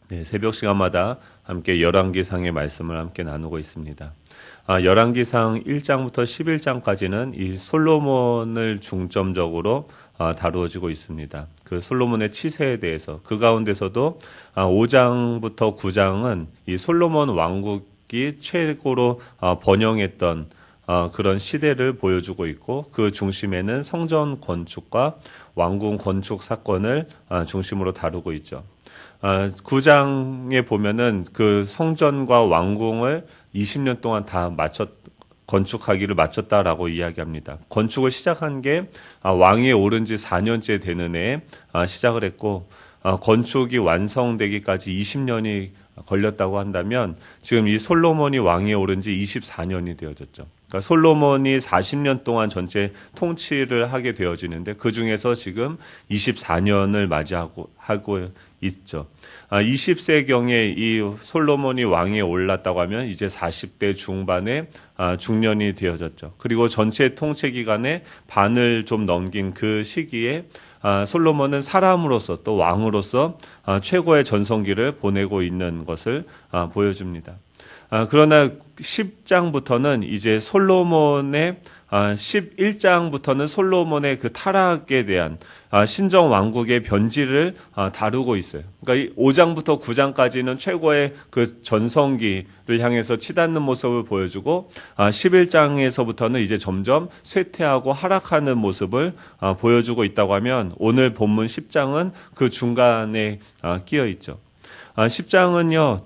네, 새벽 시간마다 함께 열왕기상의 말씀을 함께 나누고 있습니다. 열왕기상 1장부터 11장까지는 이 솔로몬을 중점적으로 다루어지고 있습니다. 그 솔로몬의 치세에 대해서, 그 가운데서도 5장부터 9장은 이 솔로몬 왕국이 최고로 번영했던 그런 시대를 보여주고 있고, 그 중심에는 성전 건축과 왕궁 건축 사건을 중심으로 다루고 있죠. 9장에 보면은 그 성전과 왕궁을 20년 동안 다 건축하기를 마쳤다라고 이야기합니다. 건축을 시작한 게 왕이 오른 지 4년째 되는 해에 시작을 했고, 건축이 완성되기까지 20년이 걸렸다고 한다면 지금 이 솔로몬이 왕위에 오른 지 24년이 되어졌죠. 그러니까 솔로몬이 40년 동안 전체 통치를 하게 되어지는데, 그 중에서 지금 24년을 맞이하고 있죠. 20세경에 이 솔로몬이 왕위에 올랐다고 하면 이제 40대 중반에 중년이 되어졌죠. 그리고 전체 통치 기간의 반을 좀 넘긴 그 시기에 솔로몬은 사람으로서 또 왕으로서 최고의 전성기를 보내고 있는 것을 보여줍니다. 그러나 10장부터는 이제 솔로몬의 11장부터는 솔로몬의 그 타락에 대한 신정 왕국의 변질을 다루고 있어요. 그러니까 5장부터 9장까지는 최고의 그 전성기를 향해서 치닫는 모습을 보여주고, 11장에서부터는 이제 점점 쇠퇴하고 하락하는 모습을 보여주고 있다고 하면, 오늘 본문 10장은 그 중간에 끼어 있죠. 10장은요,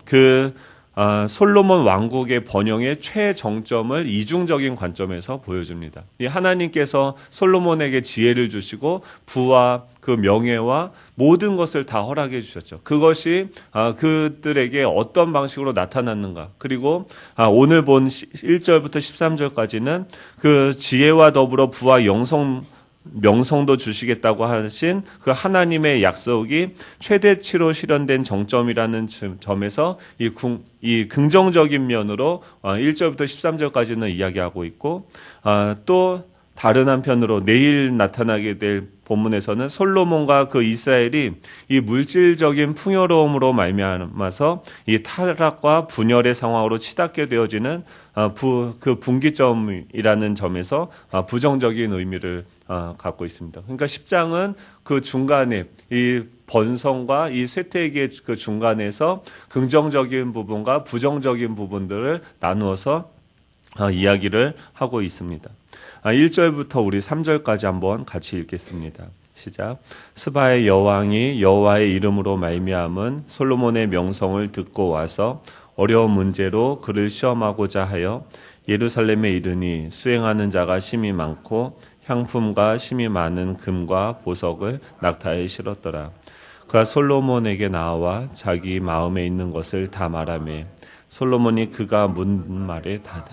솔로몬 왕국의 번영의 최정점을 이중적인 관점에서 보여줍니다. 이 하나님께서 솔로몬에게 지혜를 주시고 부와 그 명예와 모든 것을 다 허락해 주셨죠. 그것이 그들에게 어떤 방식으로 나타났는가. 그리고 오늘 본 1절부터 13절까지는 그 지혜와 더불어 부와 명성도 주시겠다고 하신 그 하나님의 약속이 최대치로 실현된 정점이라는 점에서 이 긍정적인 면으로 1절부터 13절까지는 이야기하고 있고, 또 다른 한편으로 내일 나타나게 될 본문에서는 솔로몬과 그 이스라엘이 이 물질적인 풍요로움으로 말미암아서 이 타락과 분열의 상황으로 치닫게 되어지는 그 분기점이라는 점에서 부정적인 의미를 갖고 있습니다. 그러니까 10장은 그 중간에 이 번성과 이 쇠퇴기의 그 중간에서 긍정적인 부분과 부정적인 부분들을 나누어서 이야기를 하고 있습니다. 1절부터 우리 3절까지 한번 같이 읽겠습니다. 시작. 스바의 여왕이 여호와의 이름으로 말미암은 솔로몬의 명성을 듣고 와서 어려운 문제로 그를 시험하고자 하여 예루살렘에 이르니 수행하는 자가 심히 많고 향품과 심히 많은 금과 보석을 낙타에 실었더라. 그가 솔로몬에게 나와 자기 마음에 있는 것을 다 말하매 솔로몬이 그가 묻는 말에 다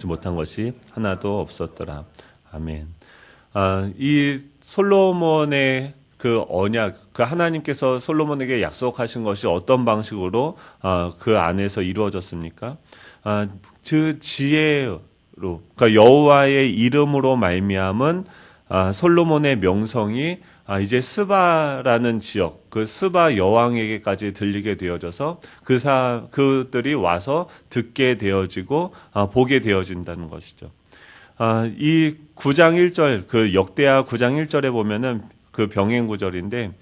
못한 것이 하나도 없었더라. 아멘. 이 솔로몬의 그 언약, 그 하나님께서 솔로몬에게 약속하신 것이 어떤 방식으로 그 안에서 이루어졌습니까? 그 지혜로, 그러니까 여호와의 이름으로 말미암은 솔로몬의 명성이 이제 스바라는 지역, 그 스바 여왕에게까지 들리게 되어져서 그들이 와서 듣게 되어지고 보게 되어진다는 것이죠. 이 9장 1절, 그 역대하 9장 1절에 보면은 그 병행 구절인데,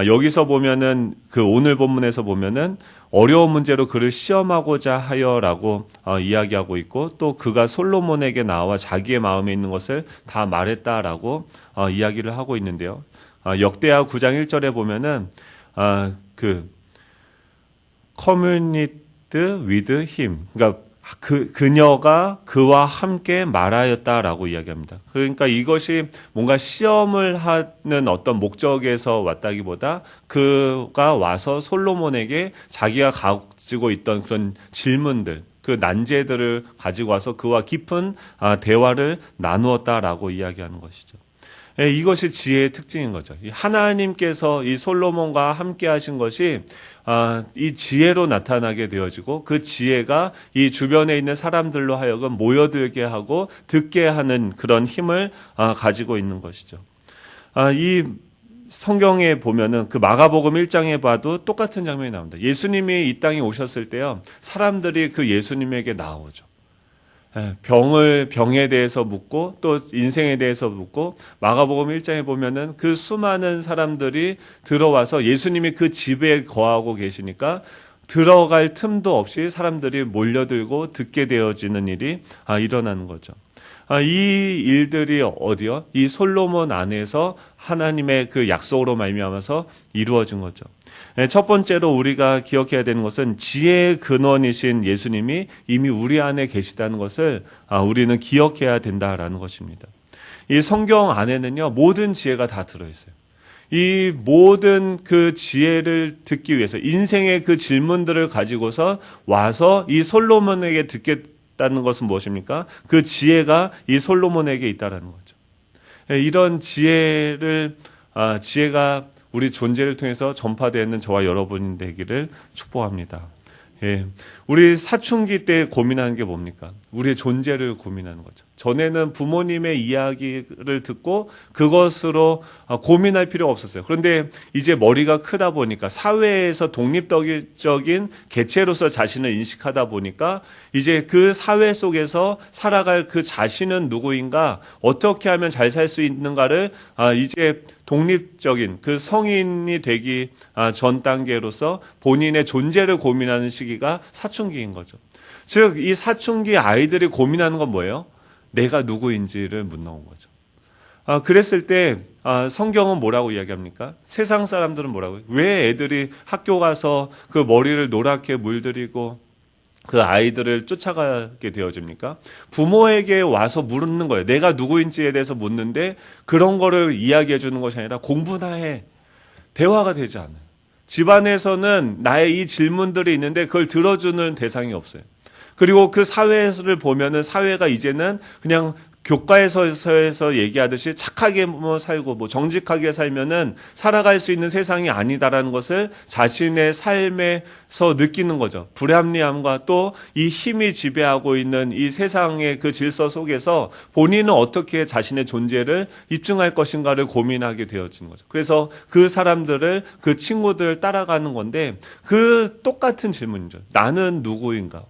여기서 보면은 그 오늘 본문에서 보면은 어려운 문제로 그를 시험하고자 하여라고 이야기하고 있고, 또 그가 솔로몬에게 나와 자기의 마음에 있는 것을 다 말했다라고 이야기를 하고 있는데요. 역대하 9장 1절에 보면은 그 community with him, 그러니까 그녀가 그와 함께 말하였다라고 이야기합니다. 그러니까 이것이 뭔가 시험을 하는 어떤 목적에서 왔다기보다 그가 와서 솔로몬에게 자기가 가지고 있던 그런 질문들, 그 난제들을 가지고 와서 그와 깊은 대화를 나누었다라고 이야기하는 것이죠. 이것이 지혜의 특징인 거죠. 하나님께서 이 솔로몬과 함께 하신 것이 이 지혜로 나타나게 되어지고, 그 지혜가 이 주변에 있는 사람들로 하여금 모여들게 하고 듣게 하는 그런 힘을 가지고 있는 것이죠. 이 성경에 보면은 그 마가복음 1장에 봐도 똑같은 장면이 나옵니다. 예수님이 이 땅에 오셨을 때요, 사람들이 그 예수님에게 나오죠. 병에 대해서 묻고 또 인생에 대해서 묻고, 마가복음 1장에 보면은 그 수많은 사람들이 들어와서 예수님이 그 집에 거하고 계시니까 들어갈 틈도 없이 사람들이 몰려들고 듣게 되어지는 일이 일어나는 거죠. 이 일들이 어디요? 이 솔로몬 안에서 하나님의 그 약속으로 말미암아서 이루어진 거죠. 첫 번째로 우리가 기억해야 되는 것은 지혜의 근원이신 예수님이 이미 우리 안에 계시다는 것을 우리는 기억해야 된다라는 것입니다. 이 성경 안에는요, 모든 지혜가 다 들어있어요. 이 모든 그 지혜를 듣기 위해서 인생의 그 질문들을 가지고서 와서 이 솔로몬에게 듣겠다는 것은 무엇입니까? 그 지혜가 이 솔로몬에게 있다라는 거죠. 이런 지혜가 우리 존재를 통해서 전파되는 저와 여러분이 되기를 축복합니다. 우리 사춘기 때 고민하는 게 뭡니까? 우리의 존재를 고민하는 거죠. 전에는 부모님의 이야기를 듣고 그것으로 고민할 필요가 없었어요. 그런데 이제 머리가 크다 보니까 사회에서 독립적인 개체로서 자신을 인식하다 보니까 이제 그 사회 속에서 살아갈 그 자신은 누구인가, 어떻게 하면 잘 살 수 있는가를 이제 독립적인 그 성인이 되기 전 단계로서 본인의 존재를 고민하는 시기가 사춘기인 거죠. 즉, 이 사춘기 아이들이 고민하는 건 뭐예요? 내가 누구인지를 묻는 거죠. 그랬을 때 성경은 뭐라고 이야기합니까? 세상 사람들은 뭐라고요? 왜 애들이 학교 가서 그 머리를 노랗게 물들이고 그 아이들을 쫓아가게 되어집니까? 부모에게 와서 물는 거예요. 내가 누구인지에 대해서 묻는데 그런 거를 이야기해 주는 것이 아니라 공부나 해. 대화가 되지 않아요. 집안에서는 나의 이 질문들이 있는데 그걸 들어주는 대상이 없어요. 그리고 그 사회를 보면은 사회가 이제는 그냥 교과에서 얘기하듯이 착하게 살고 정직하게 살면은 살아갈 수 있는 세상이 아니다라는 것을 자신의 삶에서 느끼는 거죠. 불합리함과 또 이 힘이 지배하고 있는 이 세상의 그 질서 속에서 본인은 어떻게 자신의 존재를 입증할 것인가를 고민하게 되어지는 거죠. 그래서 그 사람들을, 그 친구들을 따라가는 건데 그 똑같은 질문이죠. 나는 누구인가?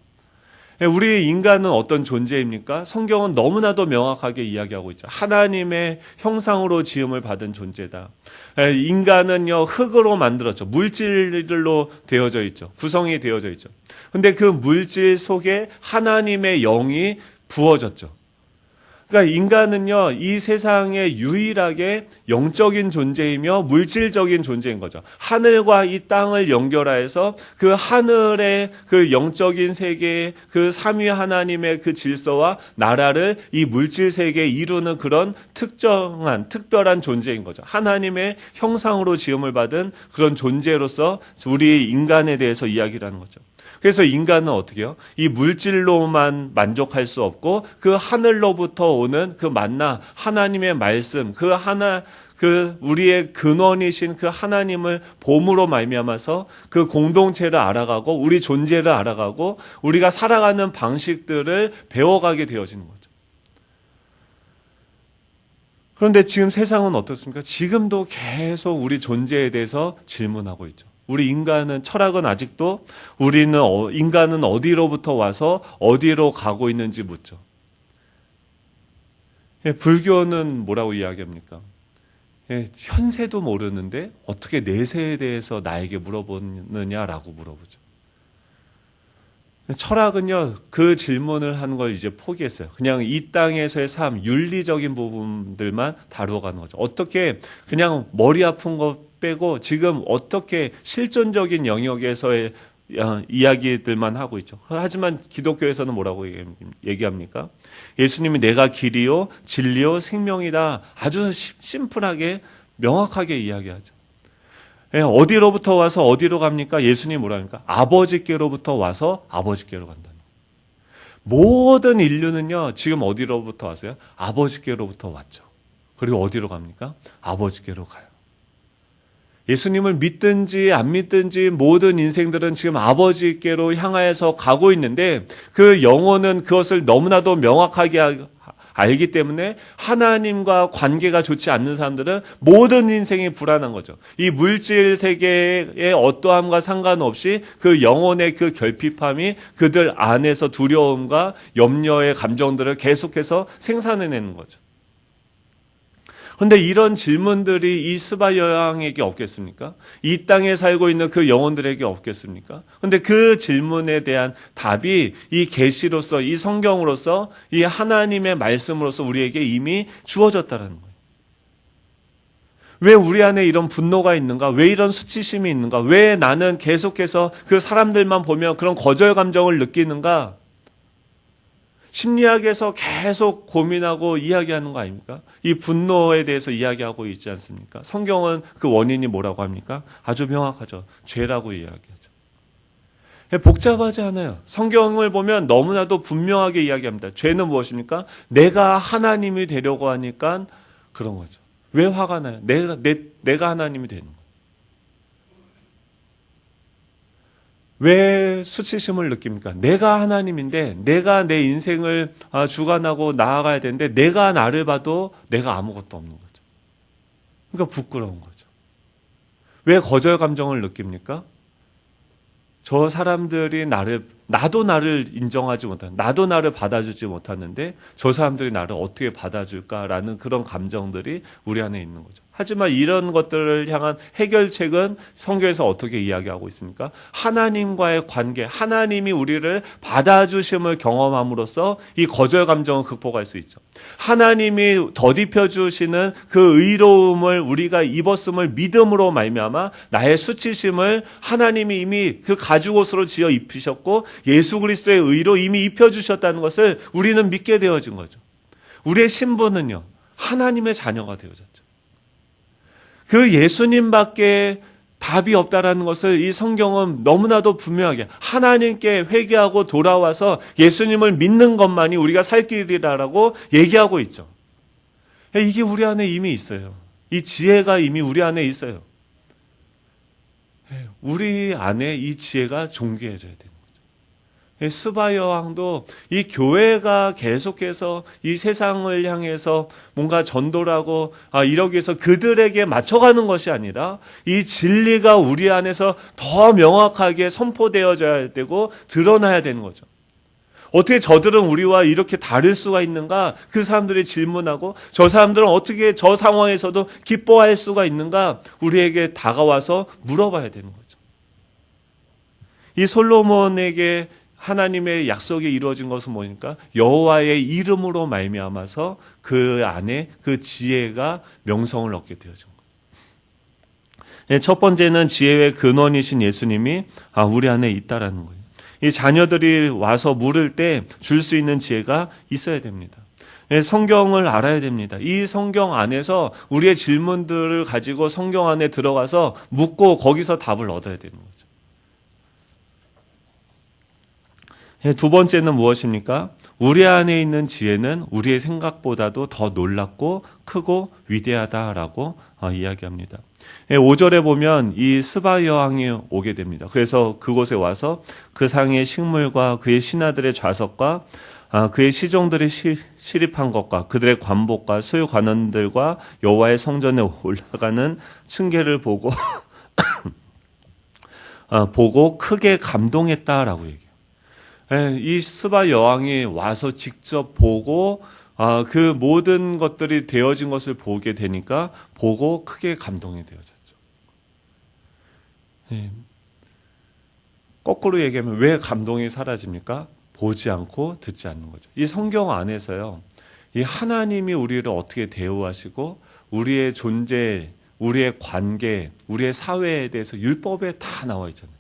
우리 인간은 어떤 존재입니까? 성경은 너무나도 명확하게 이야기하고 있죠. 하나님의 형상으로 지음을 받은 존재다. 인간은요, 흙으로 만들었죠. 물질로 되어져 있죠. 구성이 되어져 있죠. 근데 그 물질 속에 하나님의 영이 부어졌죠. 그러니까 인간은요, 이 세상에 유일하게 영적인 존재이며 물질적인 존재인 거죠. 하늘과 이 땅을 연결하여서 그 하늘의 그 영적인 세계의 그 삼위 하나님의 그 질서와 나라를 이 물질 세계에 이루는 그런 특별한 존재인 거죠. 하나님의 형상으로 지음을 받은 그런 존재로서 우리 인간에 대해서 이야기를 하는 거죠. 그래서 인간은 어떻게 해요? 이 물질로만 만족할 수 없고 그 하늘로부터 오는 그 만나, 하나님의 말씀, 우리의 근원이신 그 하나님을 봄으로 말미암아서 그 공동체를 알아가고 우리 존재를 알아가고 우리가 살아가는 방식들을 배워가게 되어지는 거죠. 그런데 지금 세상은 어떻습니까? 지금도 계속 우리 존재에 대해서 질문하고 있죠. 우리 인간은, 철학은 아직도 인간은 어디로부터 와서 어디로 가고 있는지 묻죠. 불교는 뭐라고 이야기합니까? 현세도 모르는데 어떻게 내세에 대해서 나에게 물어보느냐라고 물어보죠. 철학은요, 그 질문을 하는 걸 이제 포기했어요. 그냥 이 땅에서의 삶, 윤리적인 부분들만 다루어가는 거죠. 어떻게 그냥 머리 아픈 거 빼고 지금 어떻게 실존적인 영역에서의 이야기들만 하고 있죠. 하지만 기독교에서는 뭐라고 얘기합니까? 예수님이 내가 길이요, 진리요, 생명이다. 아주 심플하게 명확하게 이야기하죠. 어디로부터 와서 어디로 갑니까? 예수님이 뭐라 합니까? 아버지께로부터 와서 아버지께로 간다. 모든 인류는요, 지금 어디로부터 왔어요? 아버지께로부터 왔죠. 그리고 어디로 갑니까? 아버지께로 가요. 예수님을 믿든지 안 믿든지 모든 인생들은 지금 아버지께로 향하여서 가고 있는데 그 영혼은 그것을 너무나도 명확하게 알기 때문에 하나님과 관계가 좋지 않는 사람들은 모든 인생이 불안한 거죠. 이 물질 세계의 어떠함과 상관없이 그 영혼의 그 결핍함이 그들 안에서 두려움과 염려의 감정들을 계속해서 생산해내는 거죠. 그런데 이런 질문들이 이 스바 여왕에게 없겠습니까? 이 땅에 살고 있는 그 영혼들에게 없겠습니까? 그런데 그 질문에 대한 답이 이 계시로서, 이 성경으로서, 이 하나님의 말씀으로서 우리에게 이미 주어졌다는 거예요. 왜 우리 안에 이런 분노가 있는가? 왜 이런 수치심이 있는가? 왜 나는 계속해서 그 사람들만 보면 그런 거절 감정을 느끼는가? 심리학에서 계속 고민하고 이야기하는 거 아닙니까? 이 분노에 대해서 이야기하고 있지 않습니까? 성경은 그 원인이 뭐라고 합니까? 아주 명확하죠. 죄라고 이야기하죠. 복잡하지 않아요. 성경을 보면 너무나도 분명하게 이야기합니다. 죄는 무엇입니까? 내가 하나님이 되려고 하니까 그런 거죠. 왜 화가 나요? 내가 하나님이 되는 거예요. 왜 수치심을 느낍니까? 내가 하나님인데 내가 내 인생을 주관하고 나아가야 되는데 내가 나를 봐도 내가 아무것도 없는 거죠. 그러니까 부끄러운 거죠. 왜 거절 감정을 느낍니까? 저 사람들이 나도 나를 인정하지 못하는, 나도 나를 받아주지 못하는데 저 사람들이 나를 어떻게 받아줄까라는 그런 감정들이 우리 안에 있는 거죠. 하지만 이런 것들을 향한 해결책은 성경에서 어떻게 이야기하고 있습니까? 하나님과의 관계, 하나님이 우리를 받아주심을 경험함으로써 이 거절 감정을 극복할 수 있죠. 하나님이 덧입혀 주시는 그 의로움을 우리가 입었음을 믿음으로 말미암아 나의 수치심을 하나님이 이미 그 가죽옷으로 지어 입히셨고 예수 그리스도의 의로 이미 입혀주셨다는 것을 우리는 믿게 되어진 거죠. 우리의 신분은요, 하나님의 자녀가 되어졌죠. 그 예수님밖에 답이 없다라는 것을 이 성경은 너무나도 분명하게 하나님께 회개하고 돌아와서 예수님을 믿는 것만이 우리가 살 길이라고 얘기하고 있죠. 이게 우리 안에 이미 있어요. 이 지혜가 이미 우리 안에 있어요. 우리 안에 이 지혜가 존귀해져야 돼요. 스바 여왕도 이 교회가 계속해서 이 세상을 향해서 뭔가 전도를 하고 이러기 위해서 그들에게 맞춰가는 것이 아니라 이 진리가 우리 안에서 더 명확하게 선포되어져야 되고 드러나야 되는 거죠. 어떻게 저들은 우리와 이렇게 다를 수가 있는가? 그 사람들이 질문하고 저 사람들은 어떻게 저 상황에서도 기뻐할 수가 있는가? 우리에게 다가와서 물어봐야 되는 거죠. 이 솔로몬에게 하나님의 약속이 이루어진 것은 뭐니까 여호와의 이름으로 말미암아서 그 안에 그 지혜가 명성을 얻게 되어진 거예요. 첫 번째는 지혜의 근원이신 예수님이 우리 안에 있다라는 거예요. 이 자녀들이 와서 물을 때 줄 수 있는 지혜가 있어야 됩니다. 성경을 알아야 됩니다. 이 성경 안에서 우리의 질문들을 가지고 성경 안에 들어가서 묻고 거기서 답을 얻어야 되는 거죠. 두 번째는 무엇입니까? 우리 안에 있는 지혜는 우리의 생각보다도 더 놀랍고 크고 위대하다라고 이야기합니다. 5절에 보면 이 스바 여왕이 오게 됩니다. 그래서 그곳에 와서 그 상의 식물과 그의 신하들의 좌석과 그의 시종들이 시립한 것과 그들의 관복과 수유 관원들과 여호와의 성전에 올라가는 층계를 보고 크게 감동했다라고 얘기해요. 이 스바 여왕이 와서 직접 보고 그 모든 것들이 되어진 것을 보게 되니까 보고 크게 감동이 되어졌죠. 거꾸로 얘기하면 왜 감동이 사라집니까? 보지 않고 듣지 않는 거죠. 이 성경 안에서요, 이 하나님이 우리를 어떻게 대우하시고 우리의 존재, 우리의 관계, 우리의 사회에 대해서 율법에 다 나와 있잖아요.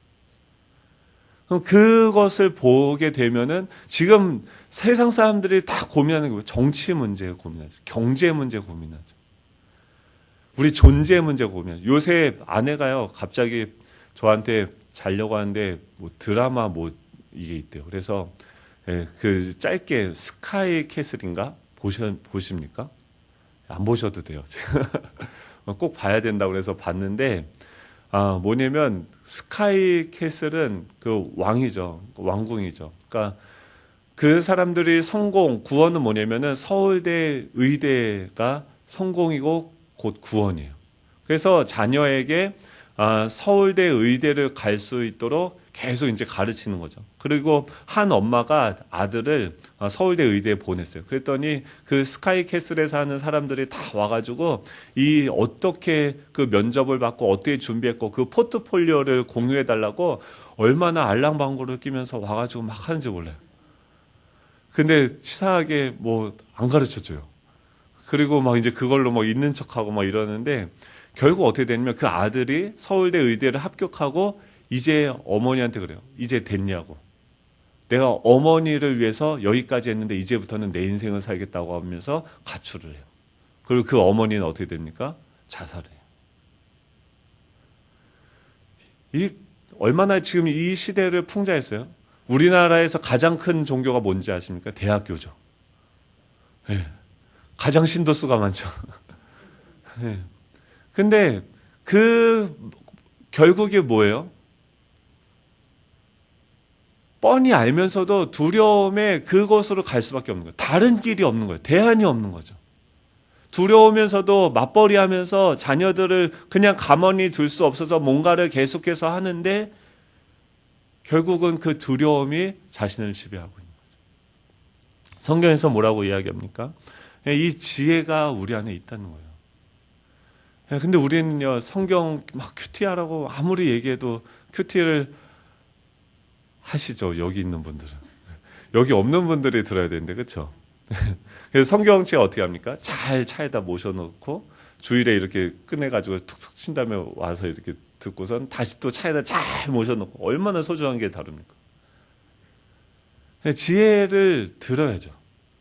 그럼 그것을 보게 되면은 지금 세상 사람들이 다 고민하는 게 정치 문제 고민하죠. 경제 문제 고민하죠. 우리 존재 문제 고민하죠. 요새 아내가요, 갑자기 저한테 자려고 하는데 뭐 드라마 이게 있대요. 그래서 그 짧게 스카이 캐슬인가 보십니까? 안 보셔도 돼요. 꼭 봐야 된다고 그래서 봤는데 뭐냐면 스카이 캐슬은 그 왕이죠. 왕궁이죠. 그러니까 그 사람들이 성공, 구원은 뭐냐면은 서울대 의대가 성공이고 곧 구원이에요. 그래서 자녀에게 서울대 의대를 갈 수 있도록 계속 이제 가르치는 거죠. 그리고 한 엄마가 아들을 서울대 의대에 보냈어요. 그랬더니 그 스카이캐슬에 사는 사람들이 다 와가지고 이 어떻게 그 면접을 받고 어떻게 준비했고 그 포트폴리오를 공유해달라고 얼마나 알랑방구를 끼면서 와가지고 막 하는지 몰라요. 근데 치사하게 뭐 안 가르쳐줘요. 그리고 막 이제 그걸로 뭐 있는 척하고 막 이러는데 결국 어떻게 됐냐면 그 아들이 서울대 의대를 합격하고 이제 어머니한테 그래요. 이제 됐냐고. 내가 어머니를 위해서 여기까지 했는데 이제부터는 내 인생을 살겠다고 하면서 가출을 해요. 그리고 그 어머니는 어떻게 됩니까? 자살해요. 이 얼마나 지금 이 시대를 풍자했어요. 우리나라에서 가장 큰 종교가 뭔지 아십니까? 대학교죠. 네. 가장 신도수가 많죠. 네. 근데 결국이 뭐예요? 뻔히 알면서도 두려움에 그곳으로 갈 수밖에 없는 거예요. 다른 길이 없는 거예요. 대안이 없는 거죠. 두려우면서도 맞벌이 하면서 자녀들을 그냥 가만히 둘 수 없어서 뭔가를 계속해서 하는데 결국은 그 두려움이 자신을 지배하고 있는 거죠. 성경에서 뭐라고 이야기합니까? 이 지혜가 우리 안에 있다는 거예요. 근데 우리는요, 성경 막 큐티하라고 아무리 얘기해도 큐티를 하시죠. 여기 있는 분들은. 여기 없는 분들이 들어야 되는데, 그렇죠? 그래서 성경책 어떻게 합니까? 잘 차에다 모셔놓고 주일에 이렇게 꺼내가지고 툭툭 친 다음에 와서 이렇게 듣고선 다시 또 차에다 잘 모셔놓고 얼마나 소중한 게 다릅니까? 지혜를 들어야죠.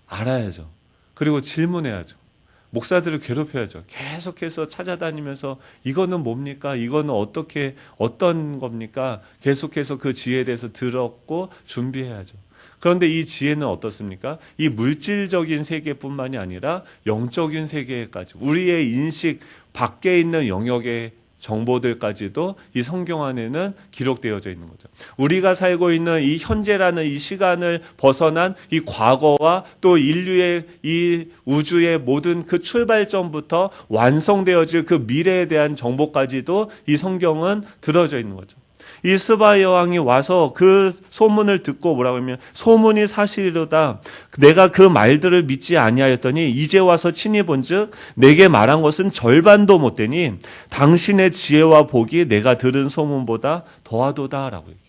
알아야죠. 그리고 질문해야죠. 목사들을 괴롭혀야죠. 계속해서 찾아다니면서 이거는 뭡니까? 이거는 어떤 겁니까? 계속해서 그 지혜에 대해서 들었고 준비해야죠. 그런데 이 지혜는 어떻습니까? 이 물질적인 세계뿐만이 아니라 영적인 세계까지 우리의 인식 밖에 있는 영역의 정보들까지도 이 성경 안에는 기록되어져 있는 거죠. 우리가 살고 있는 이 현재라는 이 시간을 벗어난 이 과거와 또 인류의 이 우주의 모든 그 출발점부터 완성되어질 그 미래에 대한 정보까지도 이 성경은 들어져 있는 거죠. 이 스바 여왕이 와서 그 소문을 듣고 뭐라고 하면 소문이 사실이로다. 내가 그 말들을 믿지 아니하였더니 이제 와서 친히 본즉 내게 말한 것은 절반도 못되니 당신의 지혜와 복이 내가 들은 소문보다 더하도다라고 얘기해요.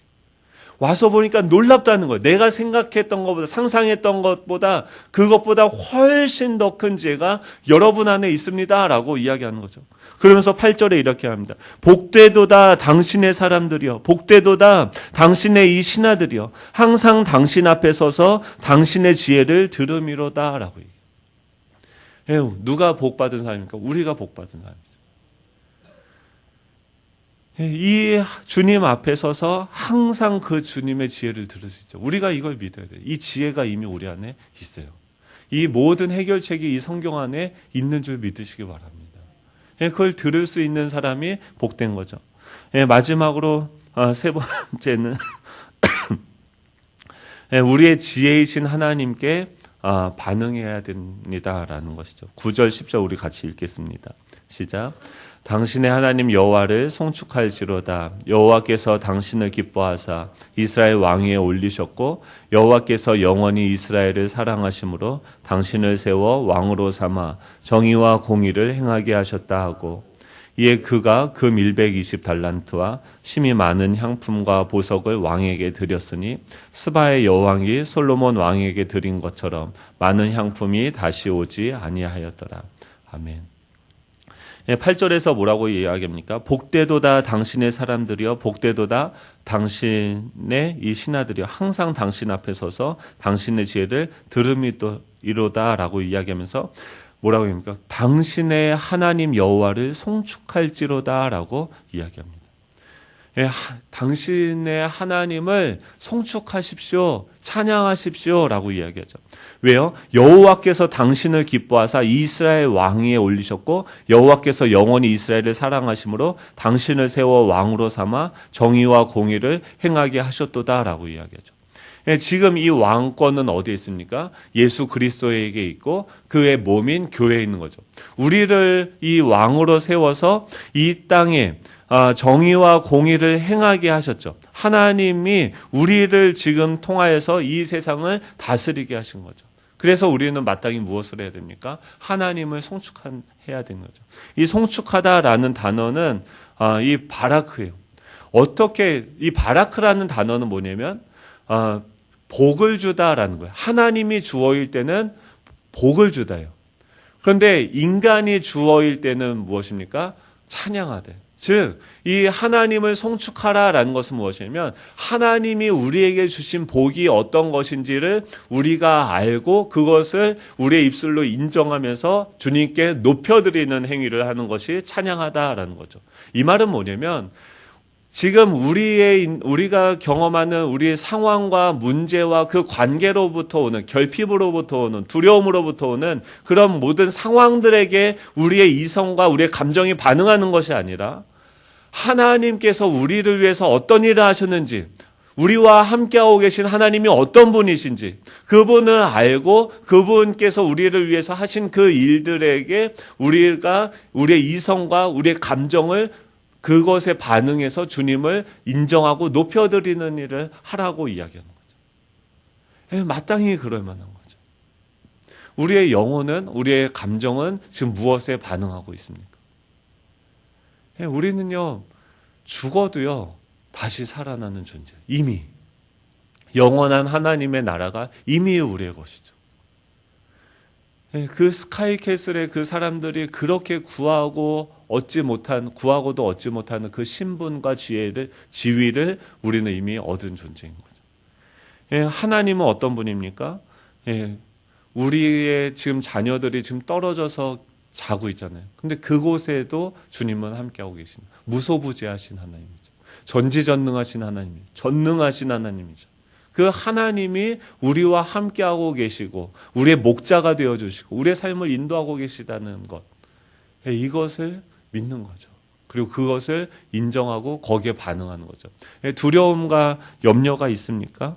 와서 보니까 놀랍다는 거예요. 내가 생각했던 것보다 상상했던 것보다 그것보다 훨씬 더 큰 지혜가 여러분 안에 있습니다라고 이야기하는 거죠. 그러면서 8절에 이렇게 합니다. 복되도다 당신의 사람들이여, 복되도다 당신의 이 신하들이여, 항상 당신 앞에 서서 당신의 지혜를 들음이로다라고 얘기해요. 누가 복받은 사람입니까? 우리가 복받은 사람이죠. 이 주님 앞에 서서 항상 그 주님의 지혜를 들을 수 있죠. 우리가 이걸 믿어야 돼요. 이 지혜가 이미 우리 안에 있어요. 이 모든 해결책이 이 성경 안에 있는 줄 믿으시기 바랍니다. 그걸 들을 수 있는 사람이 복된 거죠. 마지막으로 세 번째는 우리의 지혜이신 하나님께 반응해야 됩니다라는 것이죠. 9절 10절 우리 같이 읽겠습니다. 시작. 당신의 하나님 여호와를 송축할지로다. 여호와께서 당신을 기뻐하사 이스라엘 왕위에 올리셨고 여호와께서 영원히 이스라엘을 사랑하심으로 당신을 세워 왕으로 삼아 정의와 공의를 행하게 하셨다 하고, 이에 그가 금 120달란트와 심히 많은 향품과 보석을 왕에게 드렸으니 스바의 여왕이 솔로몬 왕에게 드린 것처럼 많은 향품이 다시 오지 아니하였더라. 아멘. 8절에서 뭐라고 이야기합니까? 복되도다 당신의 사람들이여, 복되도다 당신의 이 신하들이여, 항상 당신 앞에 서서 당신의 지혜를 들음이로다라고 이야기하면서 뭐라고 합니까? 당신의 하나님 여호와를 송축할지로다라고 이야기합니다. 당신의 하나님을 송축하십시오, 찬양하십시오라고 이야기하죠. 왜요? 여호와께서 당신을 기뻐하사 이스라엘 왕위에 올리셨고 여호와께서 영원히 이스라엘을 사랑하심으로 당신을 세워 왕으로 삼아 정의와 공의를 행하게 하셨도다라고 이야기하죠. 지금 이 왕권은 어디에 있습니까? 예수 그리스도에게 있고 그의 몸인 교회에 있는 거죠. 우리를 이 왕으로 세워서 이 땅에 정의와 공의를 행하게 하셨죠. 하나님이 우리를 지금 통하여서 이 세상을 다스리게 하신 거죠. 그래서 우리는 마땅히 무엇을 해야 됩니까? 하나님을 송축해야 되는 거죠. 이 송축하다라는 단어는 이 바라크예요. 어떻게 이 바라크라는 단어는 뭐냐면 복을 주다라는 거예요. 하나님이 주어일 때는 복을 주다요. 그런데 인간이 주어일 때는 무엇입니까? 찬양하되. 즉, 이 하나님을 송축하라라는 것은 무엇이냐면 하나님이 우리에게 주신 복이 어떤 것인지를 우리가 알고 그것을 우리의 입술로 인정하면서 주님께 높여드리는 행위를 하는 것이 찬양하다라는 거죠. 이 말은 뭐냐면 지금 우리가 경험하는 우리의 상황과 문제와 그 관계로부터 오는 결핍으로부터 오는 두려움으로부터 오는 그런 모든 상황들에게 우리의 이성과 우리의 감정이 반응하는 것이 아니라 하나님께서 우리를 위해서 어떤 일을 하셨는지 우리와 함께하고 계신 하나님이 어떤 분이신지 그분을 알고 그분께서 우리를 위해서 하신 그 일들에게 우리가 우리의 이성과 우리의 감정을 그것에 반응해서 주님을 인정하고 높여드리는 일을 하라고 이야기하는 거죠. 마땅히 그럴 만한 거죠. 우리의 영혼은, 우리의 감정은 지금 무엇에 반응하고 있습니까? 우리는요, 죽어도요, 다시 살아나는 존재예요. 이미. 영원한 하나님의 나라가 이미 우리의 것이죠. 그 스카이캐슬의 그 사람들이 그렇게 구하고도 얻지 못하는 그 신분과 지위를 우리는 이미 얻은 존재인 거죠. 하나님은 어떤 분입니까? 우리의 지금 자녀들이 지금 떨어져서 자고 있잖아요. 근데 그곳에도 주님은 함께하고 계신 무소부재하신 하나님이죠. 전지전능하신 하나님이죠. 전능하신 하나님이죠. 그 하나님이 우리와 함께하고 계시고 우리의 목자가 되어주시고 우리의 삶을 인도하고 계시다는 것, 이것을 믿는 거죠. 그리고 그것을 인정하고 거기에 반응하는 거죠. 두려움과 염려가 있습니까?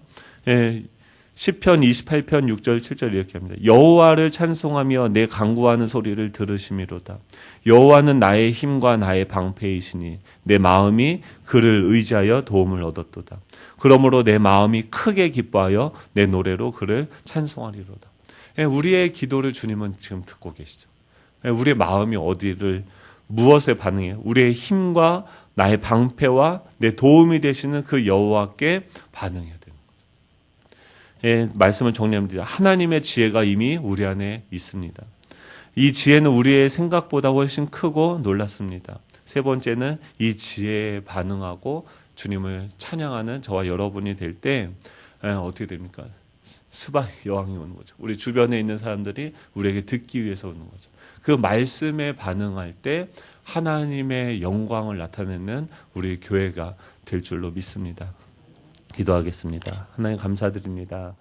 시편 28편 6절 7절 이렇게 합니다. 여호와를 찬송하며 내 간구하는 소리를 들으심이로다. 여호와는 나의 힘과 나의 방패이시니 내 마음이 그를 의지하여 도움을 얻었도다. 그러므로 내 마음이 크게 기뻐하여 내 노래로 그를 찬송하리로다. 우리의 기도를 주님은 지금 듣고 계시죠. 우리의 마음이 무엇에 반응해요? 우리의 힘과 나의 방패와 내 도움이 되시는 그 여호와께 반응해야 되는 거죠. 말씀을 정리합니다. 하나님의 지혜가 이미 우리 안에 있습니다. 이 지혜는 우리의 생각보다 훨씬 크고 놀랍습니다. 세 번째는 이 지혜에 반응하고 주님을 찬양하는 저와 여러분이 될 때 어떻게 됩니까? 스바의 여왕이 오는 거죠. 우리 주변에 있는 사람들이 우리에게 듣기 위해서 오는 거죠. 그 말씀에 반응할 때 하나님의 영광을 나타내는 우리 교회가 될 줄로 믿습니다. 기도하겠습니다. 하나님 감사드립니다.